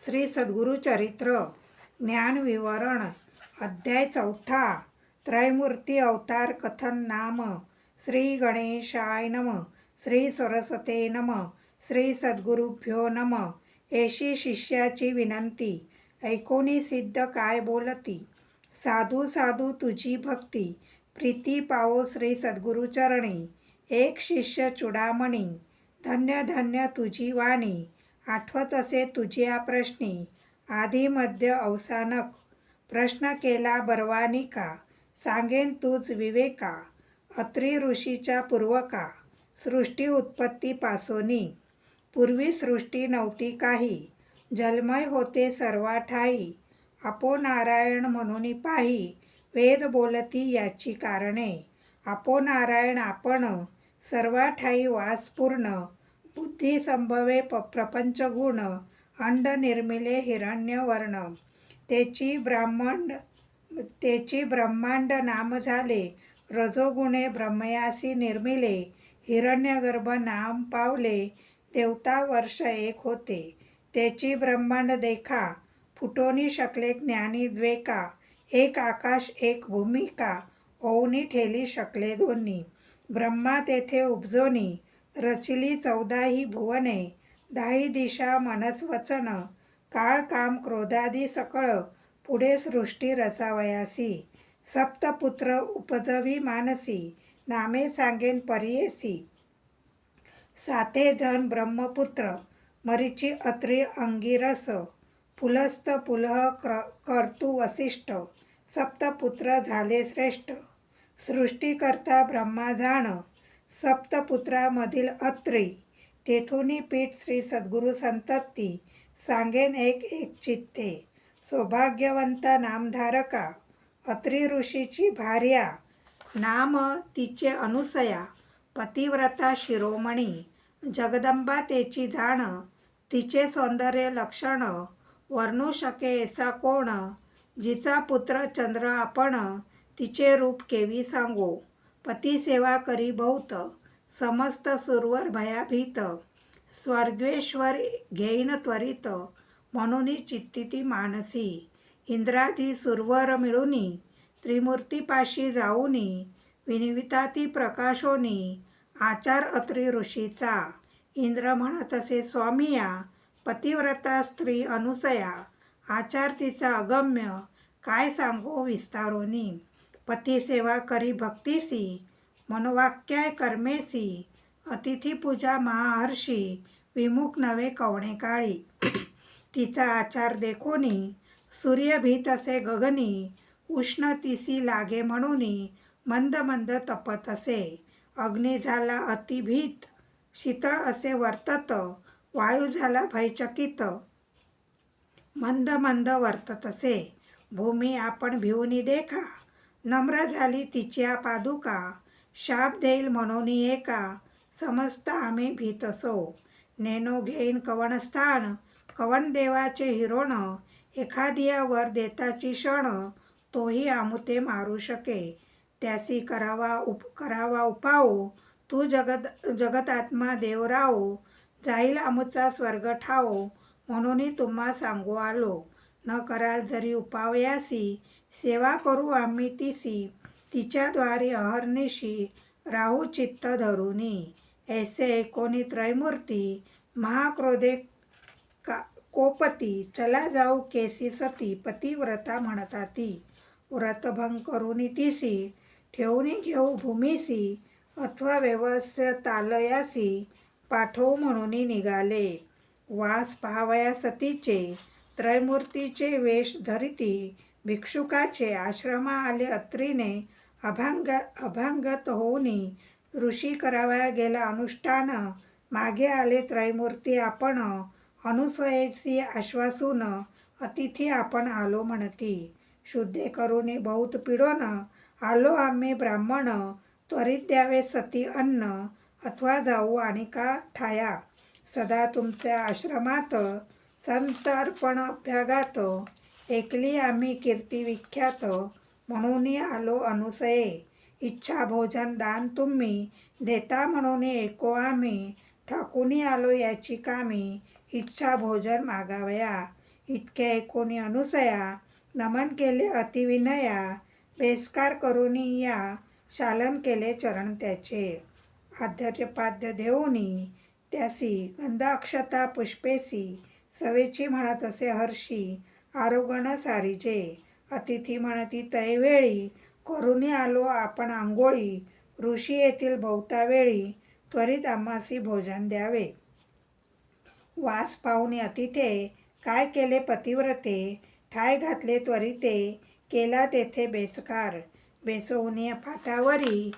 श्री सद्गुरुचरित्र ज्ञानविवरण अध्याय 4 त्रैमूर्ती अवतार कथन नाम श्री गणेशाय नम श्री सरस्वते नम श्री सद्गुरुभ्यो नम ऐशी शिष्याची विनंती ऐकोनी सिद्ध काय बोलती साधू साधू तुझी भक्ती प्रीती पावो श्री सद्गुरुचरणी एक शिष्य चुडामणी धन्य धन्य तुझी वाणी आठवत असे तुझ्या प्रश्नी आधी मध्य अवसानक प्रश्न केला बर्वानिका सांगेन तूच विवेका अत्री ऋषीच्या पूर्वका सृष्टी उत्पत्ती पासोनी पूर्वी सृष्टी नव्हती काही जलमय होते सर्वा ठाई आपो नारायण म्हणून पाही वेद बोलती याची कारणे आपो नारायण आपण सर्वा ठाई वासपूर्ण बुद्धी संभवे प्रपंच गुण अंड निर्मिले हिरण्यवर्ण तेची ब्रह्मांड नाम झाले रजोगुणे ब्रह्मयासी निर्मिले हिरण्यगर्भ नाम पावले देवता वर्ष एक होते तेची ब्रह्मांड देखा फुटोनी शकले ज्ञानी द्वेका एक आकाश एक भूमिका ओवनी ठेली शकले दोन्ही ब्रह्मा तेथे उपजोनी रचिली 14 भुवने 10 दिशा मनस्वचन काळ काम क्रोधादी सकळ पुढे सृष्टी रचावयासी सप्तपुत्र उपजवी मानसी नामे सांगेन परियेसी 7 जण ब्रह्मपुत्र मरीची अत्री अंगिरस पुलस्त पुलह कर्तु वसिष्ठ सप्तपुत्र झाले श्रेष्ठ सृष्टीकर्ता ब्रह्मा जाण सप्तपुत्रामधील अत्री तेथुनी पीठ श्री सद्गुरु संतती सांगेन एक एक चित्ते सौभाग्यवंता नामधारका अत्री ऋषीची भार्या नाम तिचे अनुसया पतिव्रता शिरोमणी जगदंबा तेची जाण तिचे सौंदर्य लक्षण वर्णू शके ऐसा कोण जिचा पुत्र चंद्र आपण तिचे रूप केवी सांगो पती सेवा करी बहुत समस्त सुरवर भयाभीत स्वर्गेश्वर घेईन त्वरित म्हणून चित्तिती मानसी इंद्रादी सुरवर मिळूनी त्रिमूर्तीपाशी जाऊनी विनिविता ती प्रकाशोनी आचार अत्री ऋषीचा इंद्र म्हणत असे स्वामिया पतिव्रता स्त्री अनुसया आचार तिचा अगम्य काय सांगो विस्तारोनी पती सेवा करी भक्तीसी मनोवाक्याय कर्मेसी अतिथी पूजा महाहर्षी विमुख नवे कवणे काळी तिचा आचार देखोनी सूर्य भीत असे गगनी उष्ण तिसी लागे म्हणूनी मंद मंद तपत असे अग्नी झाला अतिभीत शीतळ असे वर्तत वायू झाला भयचकित मंद मंद वर्तत असे भूमी आपण भिवूनी देखा नम्र झाली तिच्या पादुका शाप देईल म्हणून एका समस्त आम्ही भीत असो नेनो घेईन कवनस्थान कवन देवाचे हिरोण एखादिया वर देताची क्षण तोही आमुते मारू शके त्यासी करावा उपाओ तू जगतात्मा देवराओ जाईल आमुचा स्वर्ग ठाओ म्हणून तुम्हा सांगू आलो न कराल जरी उपावयासी सेवा करू आम्ही तिसी तिच्याद्वारे अहर्निशी राहू चित्त धरुनी ऐसे एकोणी त्रैमूर्ती महाक्रोधे कोपती चला जाऊ केसी सती पतिव्रता म्हणता ती व्रतभंग करुनी तिसी ठेवून घेऊ भूमीसी अथवा व्यवस्थ तालयासी पाठवू म्हणून निघाले वास पाहावया सतीचे त्रैमूर्तीचे वेश धरिती भिक्षुकाचे आश्रमा आले अत्रीने अभंगत होऊनी ऋषी करावया गेला अनुष्ठान मागे आले त्रैमूर्ती आपण अनुसयेसी आश्वासून अतिथी आपण आलो म्हणती शुद्धे करुनी बहुत पिडोन आलो आम्ही ब्राह्मण त्वरित द्यावे सती अन्न अथवा जाऊ आणि का ठाया सदा तुमच्या आश्रमात संत अर्पण अभ्यागात ऐकली आम्ही कीर्ती विख्यात म्हणून आलो अनुसये इच्छा भोजन दान तुम्ही देता म्हणून ऐको आम्ही ठाकूनी आलो याची कामी इच्छा भोजन मागावया इतके ऐकून अनुसया नमन केले अतिविनया, बेस्कार करुनी या शालन केले चरण त्याचे. आद्यपाद्य देऊनी त्यासी गंध अक्षता पुष्पेसी, सवेची म्हणत असे हर्षी आरोगण सारीजे. अतिथी म्हणती तैवेळी, करुनी आलो आपण आंघोळी, ऋषी येथील बहुतावेळी, त्वरित आम्हासी भोजन द्यावे. वास पाहुणी अतिथे, काय केले पतिव्रते, ठाय घातले त्वरिते, केला तेथे बेसकार. बेसवुनी फाटावरी,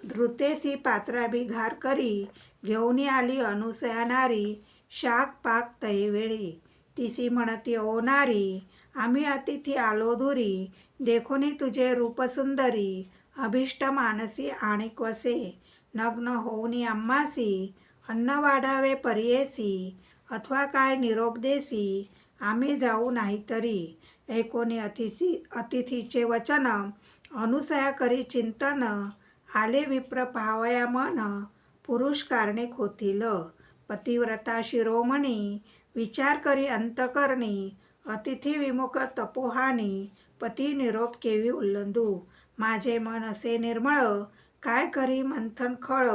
धृतेसी पात्राभी घार करी, घेऊनी आली अनुसया नारी, शाक पाक तैवेळी. तिसी म्हणती ओ नारी, आम्ही अतिथी आलो दुरी, देखोनी तुझे रूप सुंदरी, अभिष्ट मानसी आणिक वसे. नग्न होऊनी आम्हासी, अन्न वाढावे परियेसी, अथवा काय निरोप देसी, आम्ही जाऊ नाहीतरी. ऐकोनी अतिथीचे वचन, अनुसया करी चिंतन, आले विप्र पाहावया मन, पुरुष कारणिक होतील. पतिव्रता शिरोमणी, विचार करी अंतकरणी, अतिथी विमुख तपोहानी, पती निरोप केवी उल्लंदू. माझे मन असे निर्मळ, काय करी मंथन खळ,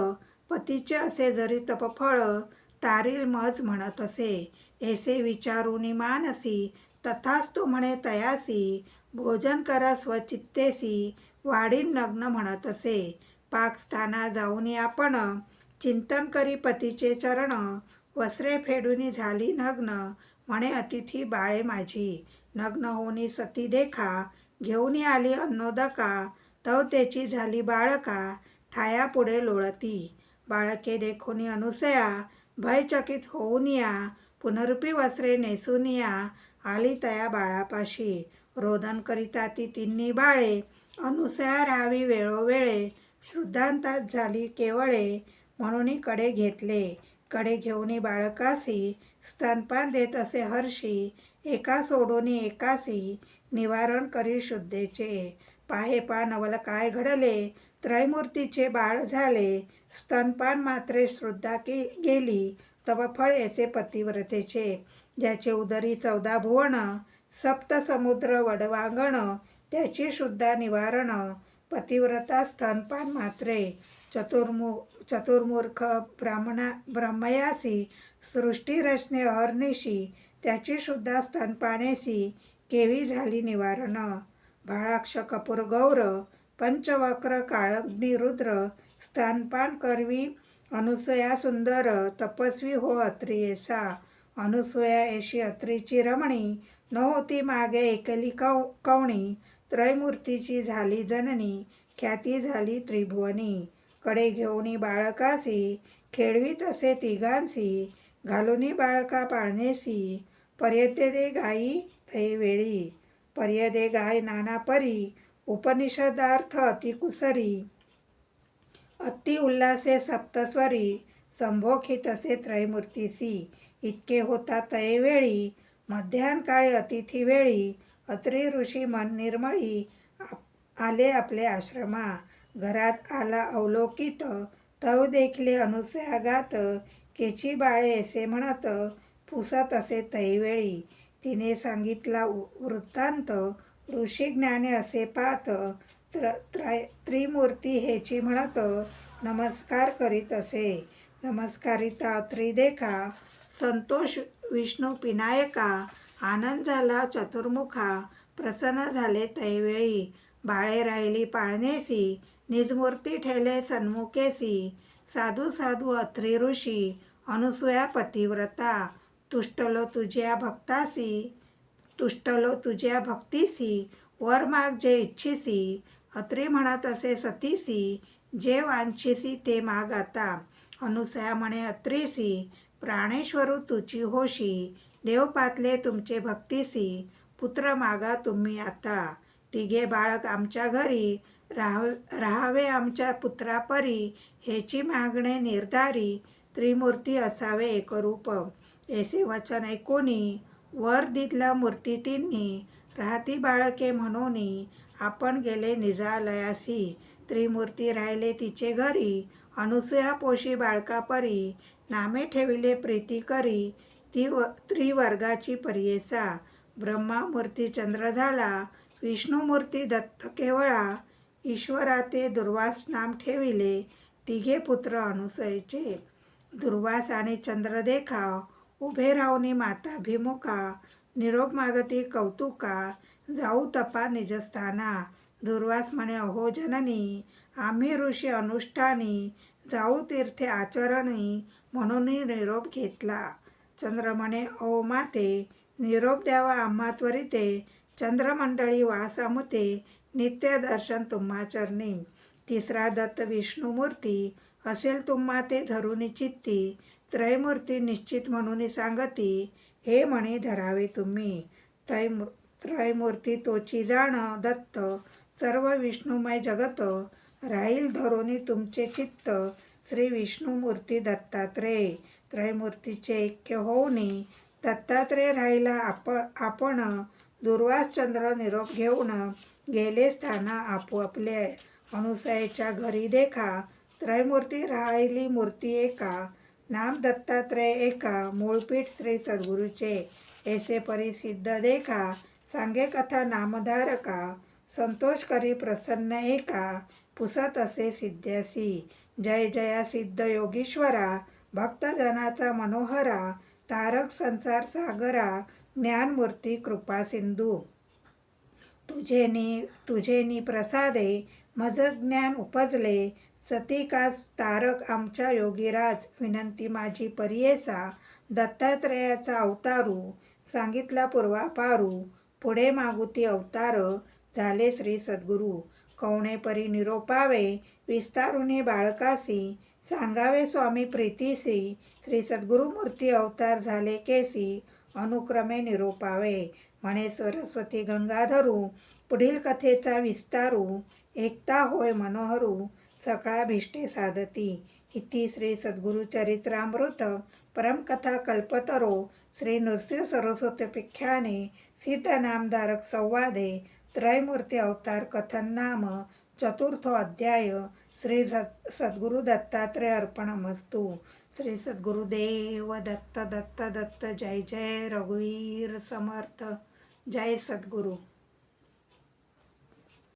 पतीचे असे जरी तपफळ, तारील मज म्हणत असे. ऐसे विचारुनी मानसी, तथास्तु म्हणे तयासी, भोजन करा स्वचित्तेसी, वाढीन नग्न म्हणत असे. पाकस्थाना जाऊनी आपण, चिंतन करी पतीचे चरण, वस्त्रे फेडूनी झाली नग्न, म्हणे अतिथी बाळे माझी. नग्न होऊनी सती देखा, घेऊनी आली अन्नोदका, तव त्याची झाली बाळका, ठाया पुढे लोळती. बाळके देखोनी अनुसया, भयचकित होऊनिया, पुनरुपी वस्त्रे नेसूनिया, आली तया बाळापाशी. रोदन करिता ती तिन्ही बाळे, अनुसया राहावी वेळोवेळे, श्रुद्धांतात झाली केवळे, म्हणून कडे घेतले. कडे घेऊनी बाळकासी, स्तनपान देत असे हर्षी, एका सोडून एकासी, निवारण करी शुद्धेचे. पाहे पा नवल काय घडले, त्रयमूर्तीचे बाळ झाले, स्तनपान मात्रे श्रद्धा गेली, तव फळ याचे पतिव्रतेचे. ज्याचे उदरी 14 भुवन, सप्त समुद्र वडवांगण, त्याची शुद्धा निवारण, पतिव्रता स्तनपान मात्रे. चतुर्मूर्ख ब्रह्मयासी, सृष्टी रचने अहर्निशी, त्याची शुद्धा स्तनपानेसी, केवी झाली निवारण. भाळाक्ष कपूर गौर, पंचवक्र काळग्निरुद्र, स्तनपान करवी अनुसया सुंदर, तपस्वी हो अत्रियेसा. अनुसया ऐशी अत्रीची रमणी, नव्हती मागे एकली कवणी, त्रयमूर्तीची झाली जननी, ख्याती झाली त्रिभुवनी. कडे घेऊनी बाळकासी, खेळवीत असे तिघांसी, घालूनी बाळका पाळणेसी, पर्यदे दे गाई तैवेळी. पर्यदे गाय नाना परी, उपनिषदार्थ अतिकुसरी, अति उल्हासे सप्तस्वरी, संभोखित असे त्रयमूर्तीसी. इतके होता तैवेळी, मध्यान काळी अतिथी वेळी, अत्री ऋषी मन निर्मळी, आले आपले आश्रमा. घरात आला अवलोकित, तव देखले अनुसया गात, केची बाळे ऐसे म्हणत, पुसत असे तैवेळी. तिने सांगितला वृत्तांत, ऋषी ज्ञाने असे पात, त्रिमूर्ती हेची म्हणत, नमस्कार करीत असे. नमस्कारिता अत्री देखा, संतोष विष्णू पिनायका, आनंद झाला चतुर्मुखा, प्रसन्न झाले तैवेळी. बाळे राहिली पाळणेसी, निजमूर्ती ठेले सन्मुखेसी, साधू साधू अत्री ऋषी, अनुसूया पतिव्रता. तुष्टलो तुझ्या भक्तीसी, वर माग जे इच्छिसी, अत्री म्हणत असे सतीसी, जे वांछिसी ते माग आता. अनुसया म्हणे अत्रीसी, प्राणेश्वरू तुची होशी, देव पातले तुमचे भक्तीसी, पुत्र मागा तुम्ही आता. तिघे बाळक आमच्या घरी, राहावे आमच्या पुत्रापरी, हेची मागणे निर्धारी, त्रिमूर्ती असावे एकरूप. ऐसे वचन ऐकोनी, वर दितला मूर्ती तिन्ही, राहती बाळके म्हणूनी, आपण गेले निजालयासी. त्रिमूर्ती राहिले तिचे घरी, अनुसूया पोशी बाळका परी, नामे ठेविले प्रीती करी, त्रिवर्गाची पर्येसा. ब्रह्मामूर्ती चंद्र झाला, विष्णुमूर्ती दत्त केवळा. ईश्वरा ते दुर्वास नाम ठेविले, तिघे पुत्र अनुसयेचे. दुर्वास आणि चंद्र देखा, उभे राहुनी माता भिमुखा. निरोप मागती कौतुका, जाऊ तपा निजस्थाना. दुर्वास म्हणे अहो जननी, आम्ही ऋषी अनुष्ठानी. जाऊ तीर्थे आचरणी, म्हणून निरोप घेतला. चंद्र म्हणे ओ माते, निरोप द्यावा आम्हा त्वरिते. चंद्रमंडळी वास अमुते, नित्य दर्शन तुम्हा चरणी. तिसरा दत्त विष्णुमूर्ती, असेल तुम्हा ते धरुनी चित्ती. त्रयमूर्ती निश्चित म्हणून सांगती, हे म्हणे धरावे तुम्ही. त्रयमूर्ती तोची जाण दत्त, सर्व विष्णुमय जगत. राहील धरुनी तुमचे चित्त, श्री विष्णुमूर्ती दत्तात्रेय. त्रयमूर्तीचे ऐक्य होऊनी, दत्तात्रेय राहिला आपण. दुर्वास चंद्र निरोप घेऊन, गेले स्थाना आपोआपले. अनुसयेच्या घरी देखा, त्रयमूर्ती राहिली मूर्ती एका. नाम दत्तात्रेय एका, मूळपीठ श्री सद्गुरूचे. ऐसे परिसिद्ध देखा, सांगे कथा नामधारका. संतोष करी प्रसन्न एका, पुसत असे सिद्ध्यासी. जय जया सिद्ध योगीश्वरा, भक्तजनाचा मनोहरा. तारक संसार सागरा, ज्ञानमूर्ती कृपा सिंधू. तुझेनी प्रसादे, मज ज्ञान उपजले. सती का तारक आमच्या योगीराज. विनंती माझी पर्येसा, दत्तात्रेयाचा अवतारू. सांगितला पूर्वापारू, पुढे मागुती अवतार. झाले श्री सद्गुरू, कवणे परी निरोपावे. विस्तारुने बाळकासी, सांगावे स्वामी प्रीतीसी. श्री सद्गुरुमूर्ती अवतार झाले केसी, अनुक्रमे निरोपावे. म्हणे सरस्वती गंगाधरू, पुढील कथेचा विस्तारू. एकता होय मनोहरू, सकळा भिष्टे साधती. इति श्री सद्गुरुचरित्रामृत परमकथा कल्पतरो श्री नृसिंह सरस्वत्याख्याने सिद्धनामधारक संवादे त्रयमूर्ती अवतार कथन नाम चतुर्थो अध्याय. श्री सद्गुरु दत्तात्रेय अर्पणमस्तु. श्री सद्गुरुदेव दत्त दत्त दत्त. जय जय रघुवीर समर्थ. जय सद्गुरु.